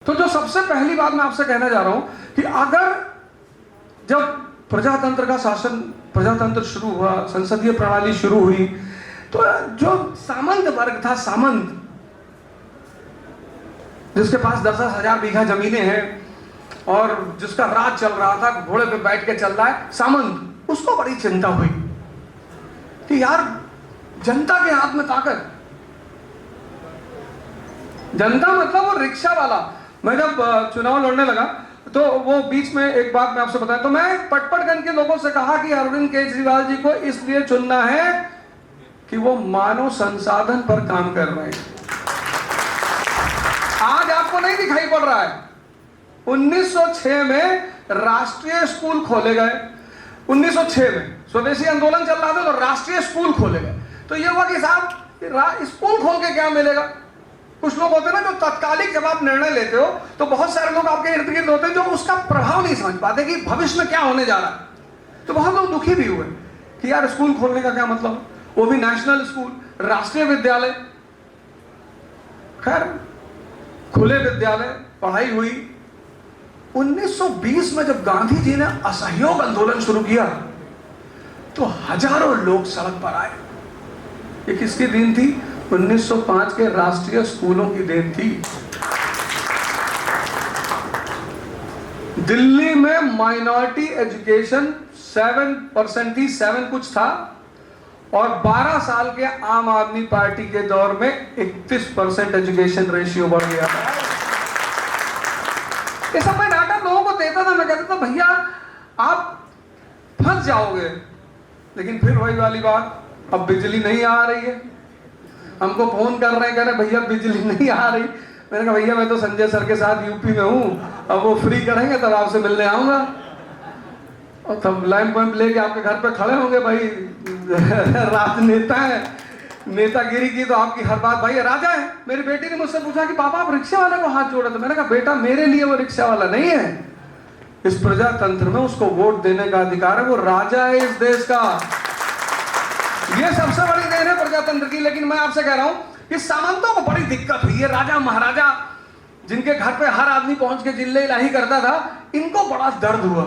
तो जो सबसे पहली बात मैं आपसे कहना जा रहा हूं कि अगर जब प्रजातंत्र का शासन, प्रजातंत्र शुरू हुआ, संसदीय प्रणाली शुरू हुई, तो जो सामंत वर्ग था, सामंत जिसके पास 10-10 हजार बीघा जमीनें हैं और जिसका राज चल रहा था, घोड़े पे बैठ के चल रहा है, सामंत, उसको बड़ी चिंता हुई कि यार जनता के हाथ में ताकत। जनता मतलब वो रिक्शा वाला। मैं जब चुनाव लड़ने लगा तो वो बीच में एक बात मैं आपसे बताया, तो मैं पटपटगंज के लोगों से कहा कि अरविंद केजरीवाल जी को इसलिए चुनना है कि वो मानव संसाधन पर काम कर रहे हैं। आज आपको नहीं दिखाई पड़ रहा है। 1906 में राष्ट्रीय स्कूल खोले गए। 1906 में स्वदेशी आंदोलन चल रहा था तो राष्ट्रीय स्कूल खोले गए। तो ये हुआ कि साहब स्कूल खोल के क्या मिलेगा। कुछ लोग होते हैं ना जो तत्कालिक जब आप निर्णय लेते हो तो बहुत सारे लोग आपके इर्द गिर्द होते हैं जो उसका प्रभाव नहीं समझ पाते कि भविष्य में क्या होने जा रहा है। तो बहुत लोग दुखी भी हुए कि यार स्कूल खोलने का क्या मतलब, वो भी नेशनल स्कूल, राष्ट्रीय विद्यालय। खैर खुले विद्यालय, पढ़ाई हुई। 1920 में जब गांधी जी ने असहयोग आंदोलन शुरू किया तो हजारों लोग सड़क पर आए। ये किसकी देन थी? 1905 के राष्ट्रीय स्कूलों की देन थी। दिल्ली में माइनॉरिटी एजुकेशन 7% थी, 7 कुछ था, और 12 साल के आम आदमी पार्टी के दौर में 31% एजुकेशन रेशियो बढ़ गया था। ये सब मैं डाटा लोगों को देता था। मैं कहता था भैया आप फंस जाओगे। लेकिन फिर वही वाली बात, अब बिजली नहीं आ रही है। हमको फोन कर रहे हैं, कह रहे भैया बिजली नहीं आ रही। मैंने कहा भैया मैं तो संजय सर के साथ यूपी में हूं, अब वो फ्री करेंगे तब आपसे मिलने आऊंगा। और तब लैंप वैम्प लेके आपके घर पे खड़े होंगे। भाई राजनेता है, नेतागिरी की तो आपकी हर बात। भाई राजा है। मेरी बेटी ने मुझसे पूछा कि पापा आप रिक्शे वाले को हाथ जोड़े। तो मैंने कहा बेटा मेरे लिए वो रिक्शा वाला नहीं है। इस प्रजातंत्र में उसको वोट देने का अधिकार है, वो राजा है इस देश का। ये सबसे बड़ी देन है प्रजातंत्र की। लेकिन मैं आपसे कह रहा हूं कि सामंतों को बड़ी दिक्कत हुई है। राजा महाराजा जिनके घर पे हर आदमी पहुंच के जिल्ले इलाही करता था, इनको बड़ा दर्द हुआ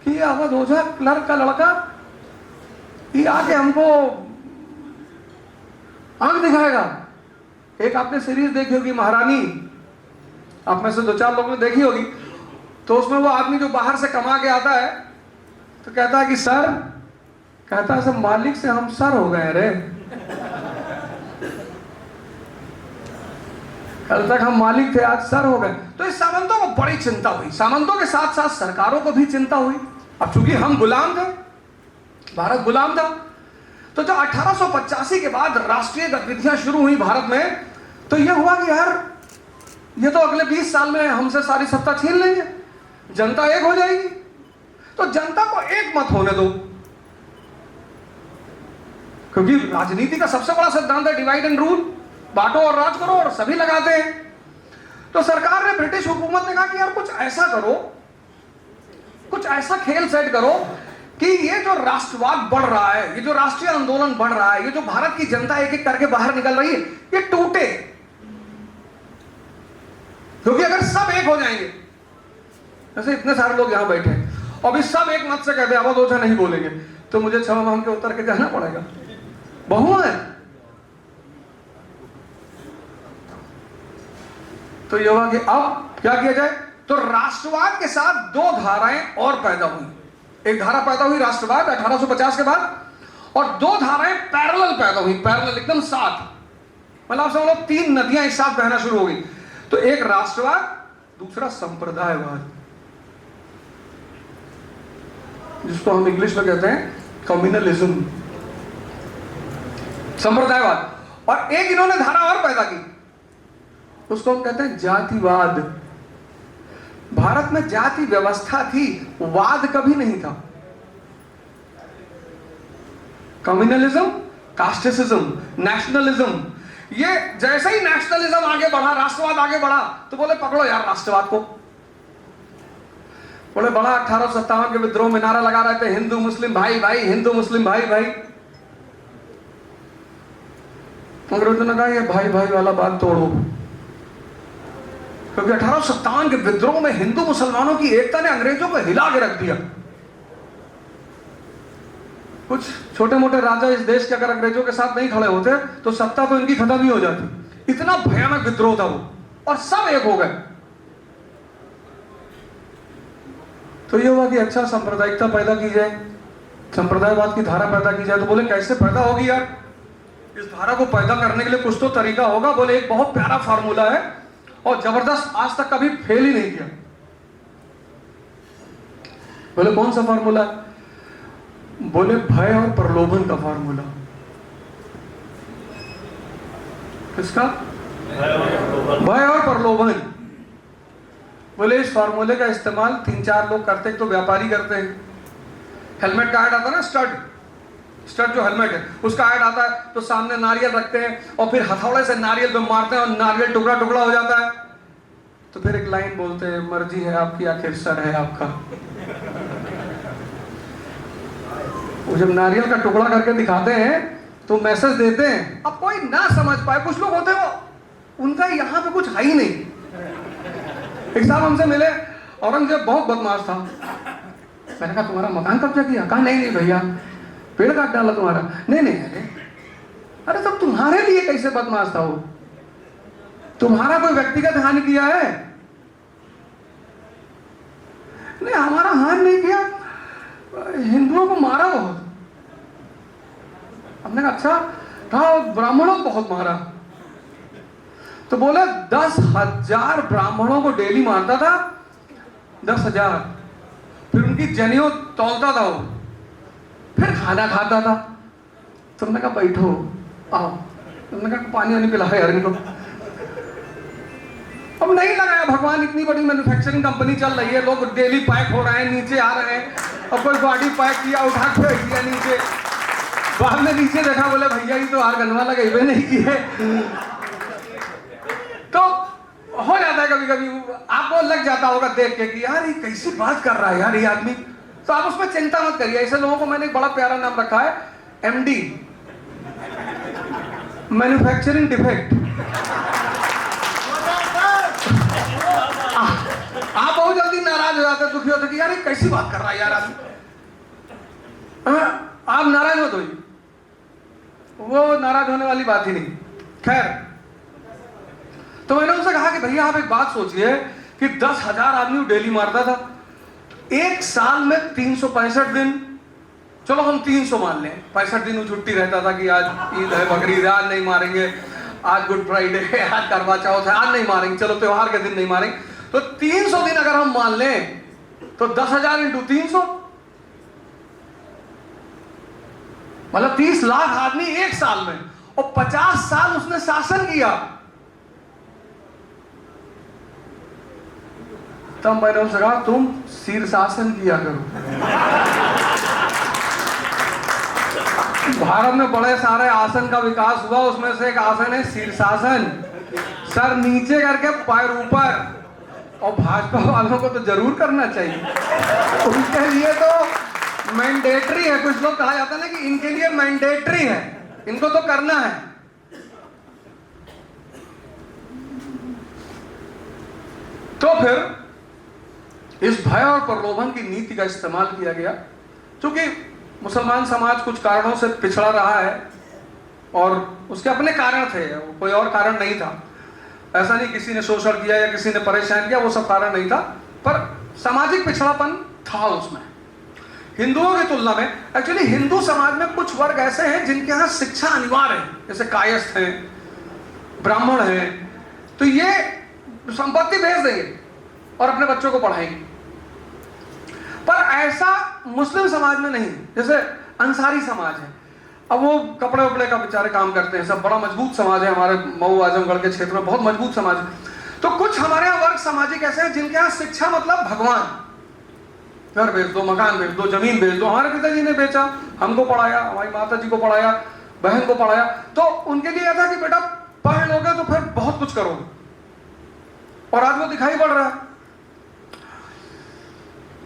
कि ये अवध ओझा क्लर्क का लड़का ये आके हमको आंख दिखाएगा। एक आपने सीरीज देखी होगी महारानी, आप में से 2-4 लोगों ने देखी होगी। तो उसमें वो आदमी जो बाहर से कमा के आता है तो कहता है कि सर, कहता है सब मालिक से हम सर हो गए रे। कल तक हम मालिक थे, आज सर हो गए। तो इस सामंतों को बड़ी चिंता हुई। सामंतों के साथ साथ सरकारों को भी चिंता हुई। अब चूंकि हम गुलाम थे, भारत गुलाम था, तो जब 1885 के बाद राष्ट्रीय गतिविधियां शुरू हुई भारत में, तो यह हुआ कि यार ये तो अगले 20 साल में हमसे सारी सत्ता छीन लेंगे, जनता एक हो जाएगी। तो जनता को एक मत होने दो, क्योंकि राजनीति का सबसे बड़ा सिद्धांत है डिवाइड एंड रूल, बांटो और राज करो, और सभी लगाते हैं। तो सरकार ने, ब्रिटिश हुकूमत ने कहा कि यार कुछ ऐसा करो, कुछ ऐसा खेल सेट करो कि ये जो राष्ट्रवाद बढ़ रहा है, ये जो राष्ट्रीय आंदोलन बढ़ रहा है, ये जो भारत की जनता एक एक करके बाहर निकल रही है, ये टूटे। क्योंकि अगर सब एक हो जाएंगे, जैसे इतने सारे लोग यहां बैठे हैं, और भी सब एक मत से कहते अवध ओझा नहीं बोलेंगे, तो मुझे क्षमा मांग के उतर के जाना पड़ेगा। बहु है तो ये हुआ कि अब क्या किया जाए। तो राष्ट्रवाद के साथ 2 धाराएं और पैदा हुई। एक धारा पैदा हुई राष्ट्रवाद 1850 के बाद, और 2 धाराएं पैरेलल पैदा हुई, पैरेलल एकदम साथ। मतलब आप समझ लो 3 नदियां एक साथ बहना शुरू हो गई। तो एक राष्ट्रवाद, दूसरा संप्रदायवाद, जिसको हम इंग्लिश में कहते हैं कम्युनलिज्म, संप्रदायवाद। और एक इन्होंने धारा और पैदा की, उसको हम कहते हैं जातिवाद। भारत में जाति व्यवस्था थी, वाद कभी नहीं था। कम्युनलिज्म, कास्टिसिज्म, नेशनलिज्म, ये जैसे ही नेशनलिज्म आगे बढ़ा, राष्ट्रवाद आगे बढ़ा, तो बोले पकड़ो यार राष्ट्रवाद को। बोले बड़ा 1857 के विद्रोह में नारा लगा रहे थे हिंदू मुस्लिम भाई भाई, हिंदू मुस्लिम भाई भाई। अंग्रेजों ने कहा ये भाई भाई वाला बात तोड़ो। क्योंकि 1857 के विद्रोह में हिंदू मुसलमानों की एकता ने अंग्रेजों को हिला के रख दिया। कुछ छोटे मोटे राजा इस देश के अगर अंग्रेजों के साथ नहीं खड़े होते तो सत्ता तो इनकी खत्म ही हो जाती। इतना भयानक विद्रोह था वो, और सब एक हो गए। तो ये हुआ कि अच्छा सांप्रदायिकता पैदा की जाए, संप्रदायवाद की धारा पैदा की जाए। तो बोले कैसे पैदा होगी यार, इस धारा को पैदा करने के लिए कुछ तो तरीका होगा। बोले एक बहुत प्यारा फार्मूला है और जबरदस्त, आज तक कभी फेल ही नहीं किया। बोले कौन सा फार्मूला? बोले भय और प्रलोभन का फार्मूला। किसका? भय और प्रलोभन। बोले इस फार्मूले का इस्तेमाल 3-4 लोग करते हैं। तो व्यापारी करते हैं, हेलमेट का ऐड आता है ना, स्टड जो हेलमेट है उसका ऐड आता है, तो सामने नारियल रखते हैं और फिर हथौड़े से नारियल पे मारते हैं और नारियल टुकड़ा टुकड़ा हो जाता है। तो फिर एक लाइन बोलते हैं, मर्जी है आपकी आखिर सर है आपका। वो जब नारियल का टुकड़ा करके दिखाते हैं तो मैसेज देते हैं। अब कोई ना समझ पाए, कुछ लोग होते हो उनका यहाँ पे कुछ है ही नहीं। एक साहब हमसे मिले, औरंगजेब बहुत बदमाश था। मैंने कहा तुम्हारा मकान कब्जा किया? कहा नहीं नहीं भैया, पेड़ काट डाला तुम्हारा। नहीं नहीं, अरे तब तुम्हारे लिए कैसे बदमाश था वो? तुम्हारा कोई व्यक्तिगत हानि किया है? नहीं, हमारा हानि नहीं किया, हिंदुओं को मारा बहुत। हमने कहा अच्छा था, ब्राह्मणों को बहुत मारा। तो बोले 10,000 ब्राह्मणों को डेली मारता था, 10,000। फिर उनकी जनेऊ तौलता था वो, फिर खाना खाता था। तुमने कहा बैठो आओ, तुमने कहा पानी वानी पिलाओ यार इनको। अब नहीं लगाया भगवान, इतनी बड़ी मैन्युफैक्चरिंग कंपनी चल रही है, लोग डेली पैक हो रहे हैं, नीचे आ रहे हैं, और कोई बॉडी पैक किया, उठा के फेंक दिया नीचे। बाद में नीचे देखा, बोले भैया ये तो आर्गनवा लगे हुए नहीं किए। तो हो जाता है कभी कभी, आपको लग जाता होगा देख के कि यार ये कैसी बात कर रहा है यार ये आदमी। तो आप उसमें चिंता मत करिए। ऐसे लोगों को मैंने एक बड़ा प्यारा नाम रखा है, MD, मैन्युफैक्चरिंग डिफेक्ट। आप बहुत जल्दी नाराज हो जाते, दुखी होते कि यार ये कैसी बात कर रहा है यार आदमी। आप नाराज मत होइए, वो नाराज होने वाली बात ही नहीं। खैर, तो मैंने उनसे कहा कि भैया आप एक बात सोचिए कि 10,000 आदमी डेली मारता था, एक साल में 365 दिन, चलो हम 300 मान लें, 65 दिन छुट्टी रहता था कि आज ईद है, बकरीद है, आज नहीं मारेंगे, आज गुड फ्राइडे है, आज करवा चौथ है, आज नहीं मारेंगे, चलो त्योहार के दिन नहीं मारेंगे। तो 300 दिन अगर हम मान लें तो 10,000 × 300, मतलब 30 लाख आदमी एक साल में, और 50 साल उसने शासन किया। तब मैंने उनसे कहा तुम शीर्षासन किया करो। भारत में बड़े सारे आसन का विकास हुआ, उसमें से एक आसन है शीर्षासन, सर नीचे करके पैर ऊपर। और भाजपा वालों को तो जरूर करना चाहिए, उनके लिए तो मैंडेटरी है। कुछ लोग कहा जाता है ना कि इनके लिए मैंडेटरी है, इनको तो करना है। तो फिर इस भय और प्रलोभन की नीति का इस्तेमाल किया गया। क्योंकि मुसलमान समाज कुछ कारणों से पिछड़ा रहा है और उसके अपने कारण थे, कोई और कारण नहीं था। ऐसा नहीं किसी ने शोषण किया या किसी ने परेशान किया, वो सब कारण नहीं था, पर सामाजिक पिछड़ापन था उसमें। हिंदुओं की तुलना में एक्चुअली हिंदू समाज में कुछ वर्ग ऐसे हैं जिनके यहाँ शिक्षा अनिवार्य है, जैसे कायस्थ हैं, ब्राह्मण हैं, तो ये संपत्ति भेज देंगे और अपने बच्चों को पढ़ाएंगे। पर ऐसा मुस्लिम समाज में नहीं। जैसे अंसारी समाज है, अब वो कपड़े वपड़े का बेचारे काम करते हैं, सब बड़ा मजबूत समाज है, हमारे मऊ आजमगढ़ के क्षेत्र में बहुत मजबूत समाज है। तो कुछ हमारे यहाँ वर्ग सामाजिक ऐसे हैं जिनके यहाँ शिक्षा मतलब भगवान, घर भेज दो, मकान भेज दो, जमीन भेज दो। हमारे पिताजी ने बेचा, हमको पढ़ाया, हमारी माता जी को पढ़ाया, बहन को पढ़ाया। तो उनके लिए यह था कि बेटा पढ़ लोगे तो फिर बहुत कुछ करोगे, और आज वो दिखाई पड़ रहा है।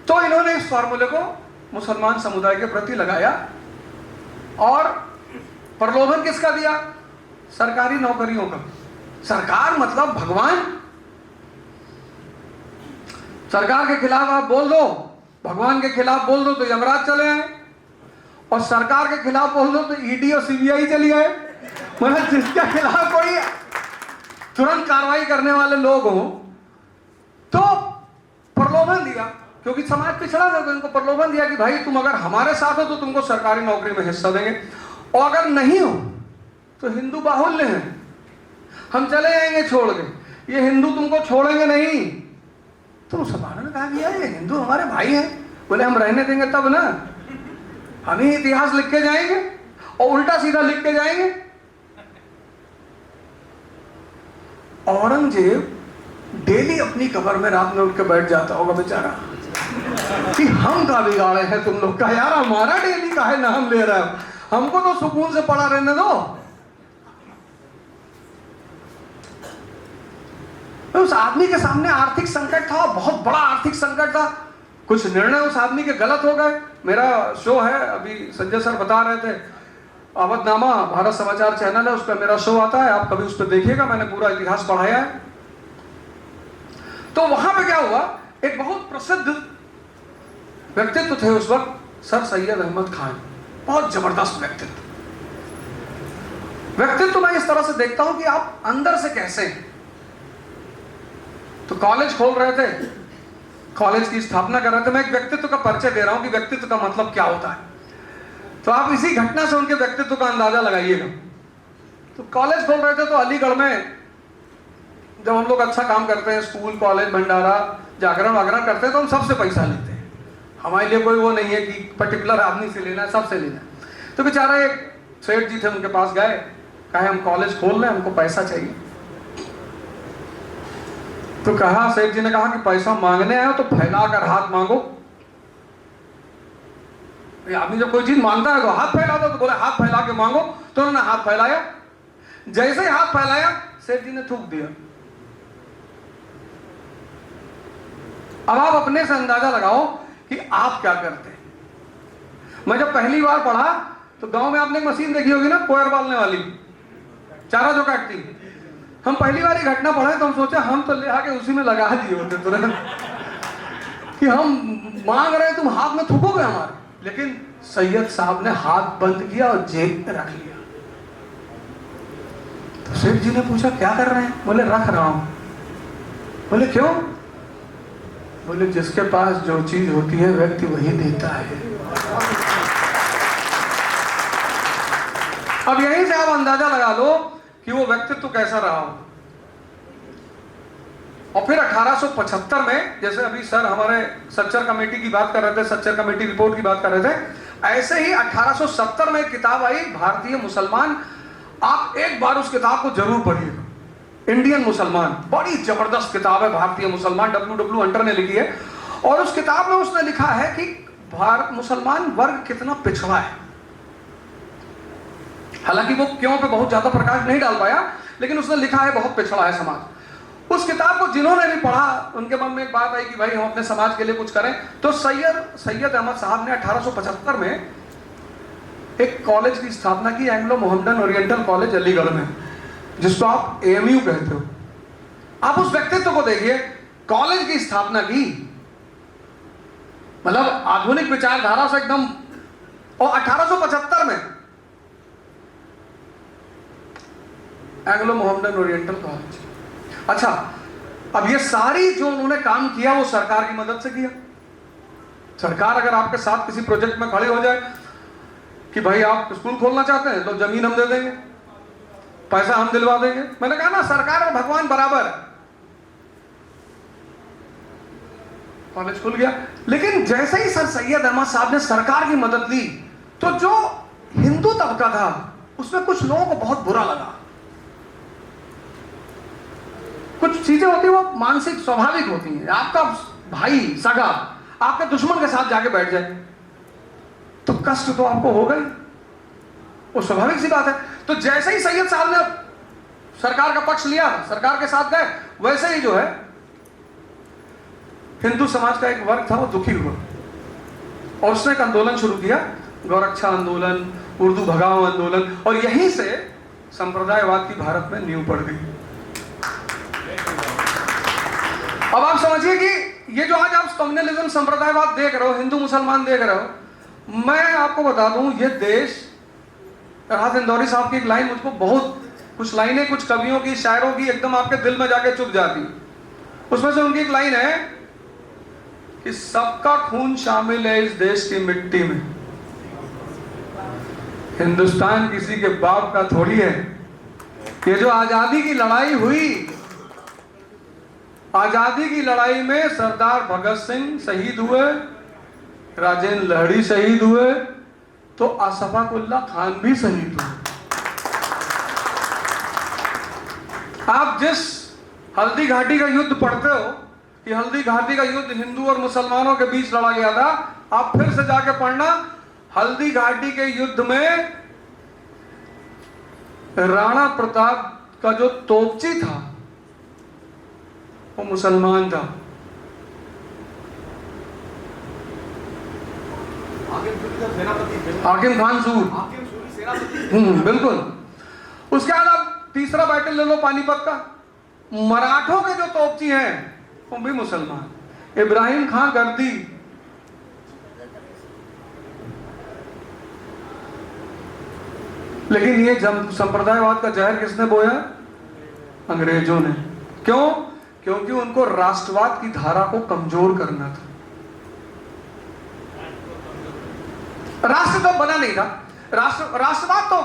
तो इन्होंने इस फार्मूले को मुसलमान समुदाय के प्रति लगाया और प्रलोभन किसका दिया? सरकारी नौकरियों का। सरकार मतलब भगवान, सरकार के खिलाफ आप बोल दो, भगवान के खिलाफ बोल दो तो यमराज चले आए, और सरकार के खिलाफ बोल दो तो ईडी और सीबीआई चली आए। मतलब जिसके खिलाफ कोई तुरंत कार्रवाई करने वाले लोग हों तो प्रलोभन दिया, क्योंकि समाज पिछड़ा था तो इनको प्रलोभन दिया कि भाई तुम अगर हमारे साथ हो तो तुमको सरकारी नौकरी में हिस्सा देंगे, और अगर नहीं हो तो हिंदू बाहुल्य हैं, हम चले जाएंगे छोड़ के, ये हिंदू तुमको छोड़ेंगे नहीं। तो मुसलमानों ने कहा कि यार ये हिंदू हमारे भाई हैं, बोले हम रहने देंगे तब ना, हम ही इतिहास लिख के जाएंगे और उल्टा सीधा लिख के जाएंगे। औरंगजेब डेली अपनी कब्र में रात में उठ के बैठ जाता होगा बेचारा कि हम का बिगाड़े हैं तुम लोग का, यार हमारा डेली का है नाम ले रहा है, हमको तो सुकून से पड़ा रहने दो। तो उस आदमी के सामने आर्थिक संकट था, बहुत बड़ा आर्थिक संकट था, कुछ निर्णय उस आदमी के गलत हो गए। मेरा शो है, अभी संजय सर बता रहे थे, अवधनामा भारत समाचार चैनल है, उस पर मेरा शो आता है, आप कभी उस पर देखिएगा, मैंने पूरा इतिहास पढ़ाया है। तो वहां पे क्या हुआ, एक बहुत प्रसिद्ध व्यक्तित्व थे उस वक्त, सर सैयद अहमद खान, बहुत जबरदस्त व्यक्तित्व मैं इस तरह से देखता हूं कि आप अंदर से कैसे। तो कॉलेज खोल रहे थे, कॉलेज की स्थापना कर रहे थे, मैं एक व्यक्तित्व का परिचय दे रहा हूं कि व्यक्तित्व का मतलब क्या होता है, तो आप इसी घटना से उनके व्यक्तित्व का अंदाजा लगाइएगा। तो कॉलेज खोल रहे थे, तो अलीगढ़ में जब हम लोग अच्छा काम करते हैं, स्कूल कॉलेज भंडारा जागरण वागरण करते हैं, तो हम सबसे पैसा लेते हैं, हमारे लिए कोई वो नहीं है कि पर्टिकुलर आदमी से लेना है, सबसे लेना है। तो बेचारा एक सेठ जी थे, उनके पास गए, कहा हम कॉलेज खोल रहे हैं, हमको पैसा चाहिए। तो कहा, सेठ जी ने कहा कि पैसा मांगने आए हो तो फैलाकर हाथ मांगो। आदमी जब कोई चीज मांगता है तो हाथ फैला दो, तो बोले हाथ फैला के मांगो। तो उन्होंने हाथ फैलाया, जैसे ही हाथ फैलाया सेठ जी ने थूक दिया। अब आप अपने से अंदाजा लगाओ कि आप क्या करते हैं। मैं जब पहली बार पढ़ा तो गांव में आपने एक मशीन देखी होगी ना, कोयर बालने वाली, चारा जो काटती। हम पहली बार ये घटना पढ़े तो हम सोचे हम तो ले आके उसी में लगा दिए होते तुरंत कि हम मांग रहे हैं, तुम हाथ में थूकोगे हमारे। लेकिन सैयद साहब ने हाथ बंद किया और जेब में रख लिया। तो सेठ जी ने पूछा क्या कर रहे हैं, बोले रख रहा हूं। बोले क्यों? बोले जिसके पास जो चीज होती है व्यक्ति वही देता है। अब यहीं से आप अंदाजा लगा लो कि वो व्यक्तित्व कैसा रहा हो। और फिर 1875 में, जैसे अभी सर हमारे सच्चर कमेटी की बात कर रहे थे, सच्चर कमेटी रिपोर्ट की बात कर रहे थे, ऐसे ही 1870 में एक किताब आई, भारतीय मुसलमान। आप एक बार उस किताब को जरूर पढ़िएगा, इंडियन मुसलमान, बड़ी जबरदस्त किताब है भारतीय मुसलमान, W हंटर ने लिखी है। और उस किताब में उसने लिखा है कि भारत मुसलमान वर्ग कितना पिछड़ा है। हालांकि वो क्यों पे बहुत ज्यादा प्रकाश नहीं डाल पाया, लेकिन उसने लिखा है बहुत पिछड़ा है समाज। उस किताब को जिन्होंने भी पढ़ा उनके मन में एक बात आई कि भाई हम अपने समाज के लिए कुछ करें। तो सैयद अहमद साहब ने 1875 में एक कॉलेज की स्थापना की, Anglo Mohammedan oriental college Aligarh में, जिसको आप AMU कहते हो। आप उस व्यक्तित्व को देखिए, कॉलेज की स्थापना की, मतलब आधुनिक विचारधारा से एकदम। और 1875 में एंग्लो मोहम्मदन ओरिएंटल कॉलेज। अच्छा, अब ये सारी जो उन्होंने काम किया वो सरकार की मदद से किया। सरकार अगर आपके साथ किसी प्रोजेक्ट में खड़ी हो जाए कि भाई आप स्कूल खोलना चाहते हैं तो जमीन हम दे देंगे, पैसा हम दिलवा देंगे। मैंने कहा ना, सरकार और भगवान बराबर। कॉलेज खुल गया। लेकिन जैसे ही सर सैयद अहमद साहब ने सरकार की मदद ली तो जो हिंदू तबका था उसमें कुछ लोगों को बहुत बुरा लगा। कुछ चीजें होती है वो मानसिक स्वाभाविक होती हैं। आपका भाई सगा आपके दुश्मन के साथ जाके बैठ जाए तो कष्ट तो आपको होगा ही, वो स्वाभाविक सी बात है। तो जैसे ही सैयद साहब ने सरकार का पक्ष लिया, सरकार के साथ गए, वैसे ही जो है हिंदू समाज का एक वर्ग था वो दुखी हुआ और उसने एक आंदोलन शुरू किया, गौरक्षा आंदोलन, उर्दू भगाओ आंदोलन। और यहीं से संप्रदायवाद की भारत में नींव पड़ गई। अब आप समझिए कि ये जो आज आप कम्युनलिज्म संप्रदायवाद देख रहे हो, हिंदू मुसलमान देख रहे हो, मैं आपको बता दूं ये देश, राहत इंदौरी साहब की एक लाइन मुझको बहुत, कुछ लाइनें कुछ कवियों की शायरों की एकदम आपके दिल में जाके चुभ जाती। उसमें से उनकी एक लाइन है कि सबका खून शामिल है इस देश की मिट्टी में, हिंदुस्तान किसी के बाप का थोड़ी है। ये जो आजादी की लड़ाई हुई, आजादी की लड़ाई में सरदार भगत सिंह शहीद हुए, राजेंद्र लहड़ी शहीद हुए, तो अशफाकुल्ला खान भी शहीद हुए। आप जिस हल्दी घाटी का युद्ध पढ़ते हो, कि हल्दी घाटी का युद्ध हिंदू और मुसलमानों के बीच लड़ा गया था, आप फिर से जाके पढ़ना, हल्दी घाटी के युद्ध में राणा प्रताप का जो तोपची था वो मुसलमान था। हाकिम खान सूर, बिल्कुल। उसके बाद आप तीसरा बैटल ले लो पानीपत का, मराठों के जो तोपची हैं वो भी मुसलमान, इब्राहिम खान गर्दी। लेकिन ये संप्रदायवाद का जहर किसने बोया? अंग्रेजों ने। क्यों? क्योंकि उनको राष्ट्रवाद की धारा को कमजोर करना था। राष्ट्र तो बना नहीं था, राष्ट्रवाद तो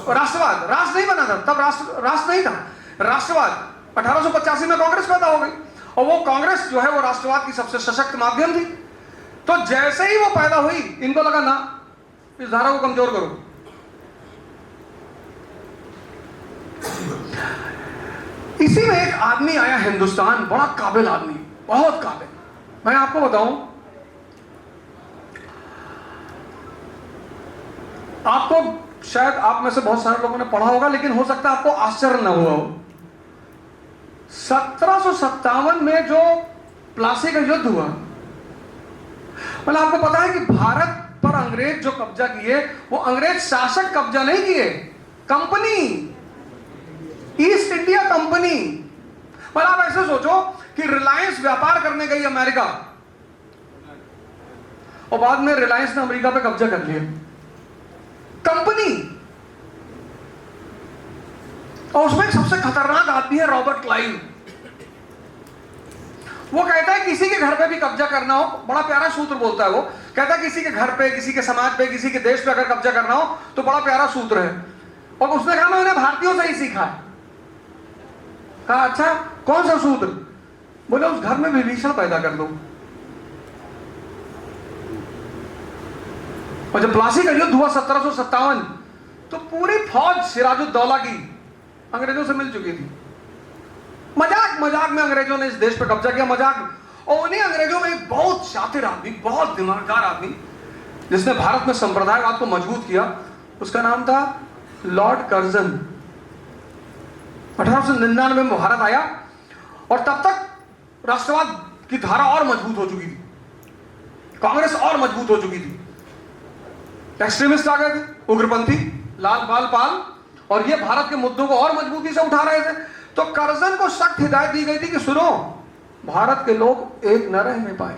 राष्ट्र नहीं बना था तब, राष्ट्र नहीं था, राष्ट्रवाद 1885 में कांग्रेस पैदा हो गई, और वो कांग्रेस जो है वो राष्ट्रवाद की सबसे सशक्त माध्यम थी। तो जैसे ही वो पैदा हुई, इनको लगा ना इस धारा को कमजोर करो। इसी में एक आदमी आया हिंदुस्तान, बड़ा काबिल आदमी, बहुत काबिल। मैं आपको बताऊं, आपको शायद आप में से बहुत सारे लोगों ने पढ़ा होगा, लेकिन हो सकता है आपको आश्चर्य न हुआ हो। 1757 में जो प्लासी का युद्ध हुआ, मतलब आपको पता है कि भारत पर अंग्रेज जो कब्जा किए, वो अंग्रेज शासक कब्जा नहीं किए, कंपनी, ईस्ट इंडिया कंपनी। पर आप ऐसे सोचो कि रिलायंस व्यापार करने गई अमेरिका, और बाद में रिलायंस ने अमेरिका पे कब्जा कर लिया, कंपनी। और उसमें सबसे खतरनाक आदमी है रॉबर्ट क्लाइव। वो कहता है किसी के घर पे भी कब्जा करना हो, बड़ा प्यारा सूत्र बोलता है वो, कहता है किसी के घर पे, किसी के समाज पे, किसी के देश पे अगर कब्जा करना हो तो बड़ा प्यारा सूत्र है। और उसने कहा मैंने भारतीयों से ही सीखा है। कहा अच्छा कौन सा सूत्र? बोले उस घर में विभीषण पैदा कर दो। और जब प्लासी का युद्ध हुआ 1757, तो पूरी फौज सिराजुद्दौला की अंग्रेजों से मिल चुकी थी। मजाक मजाक में अंग्रेजों ने इस देश पर कब्जा किया, मजाक। और उन्हीं अंग्रेजों में एक बहुत शातिर आदमी, बहुत दिमागदार आदमी, जिसने भारत में संप्रदायवाद को मजबूत किया, उसका नाम था लॉर्ड कर्जन। 1899 में भारत आया, और तब तक राष्ट्रवाद की धारा और मजबूत हो चुकी थी, कांग्रेस और मजबूत हो चुकी थी, एक्सट्रीमिस्ट आ गए थे, उग्रपंथी, लाल बाल पाल, और ये भारत के मुद्दों को और मजबूती से उठा रहे थे। तो कर्जन को सख्त हिदायत दी गई थी कि सुनो, भारत के लोग एक न रहने पाए,